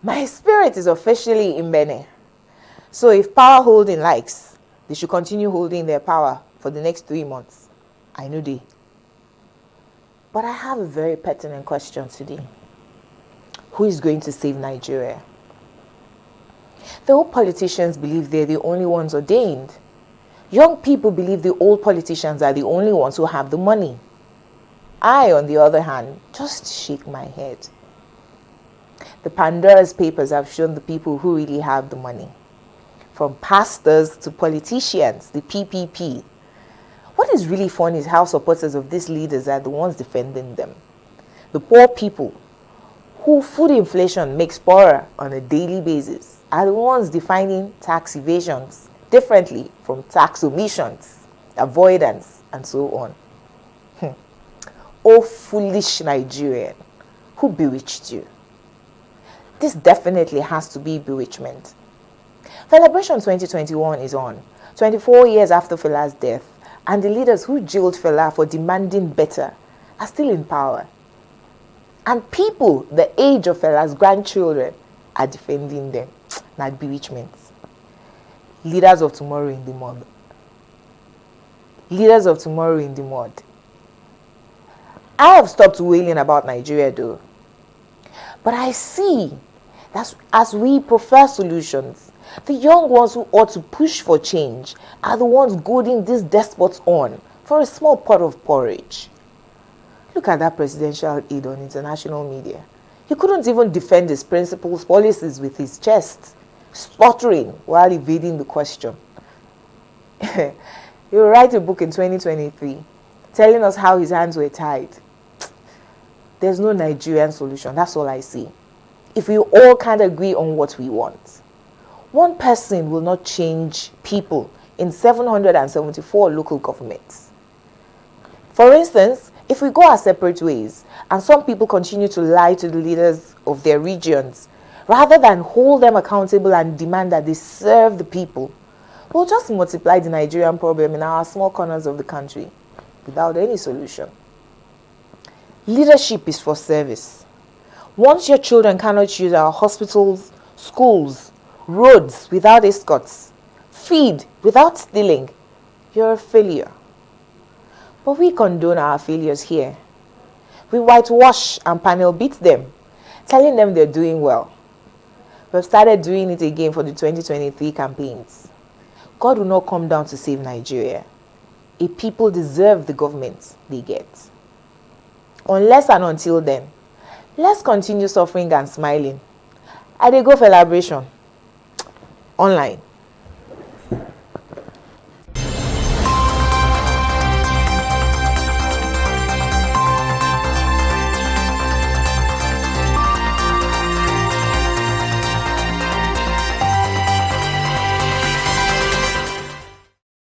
My spirit is officially in Benin. So if power holding likes, they should continue holding their power for the next 3 months. I know they. But I have a very pertinent question today. Who is going to save Nigeria? The old politicians believe they're the only ones ordained. Young people believe the old politicians are the only ones who have the money. I, on the other hand, just shake my head. The Pandora's papers have shown the people who really have the money. From pastors to politicians, the PPP. What is really funny is how supporters of these leaders are the ones defending them. The poor people, who food inflation makes poorer on a daily basis, are the ones defining tax evasions differently from tax omissions, avoidance, and so on. Oh, foolish Nigerian, who bewitched you? This definitely has to be bewitchment. Celebration 2021 is on, 24 years after Fela's death, and the leaders who jailed Fela for demanding better are still in power. And people the age of Fela's grandchildren are defending them. Not bewitchment. Leaders of tomorrow in the mud. Leaders of tomorrow in the mud. I have stopped wailing about Nigeria though. But I see that as we prefer solutions, the young ones who ought to push for change are the ones goading these despots on for a small pot of porridge. Look at that presidential aide on international media. He couldn't even defend his principles' policies with his chest, stuttering while evading the question. He will write a book in 2023 telling us how his hands were tied. There's no Nigerian solution, that's all I see. If we all can't agree on what we want. One person will not change people in 774 local governments. For instance, if we go our separate ways and some people continue to lie to the leaders of their regions, rather than hold them accountable and demand that they serve the people, we'll just multiply the Nigerian problem in our small corners of the country without any solution. Leadership is for service. Once your children cannot use our hospitals, schools, roads without escorts, feed without stealing, you're a failure. But we condone our failures here. We whitewash and panel beat them, telling them they're doing well. We've started doing it again for the 2023 campaigns. God will not come down to save Nigeria. A people deserve the government they get. Unless and until then, let's continue suffering and smiling. I dey go celebration online.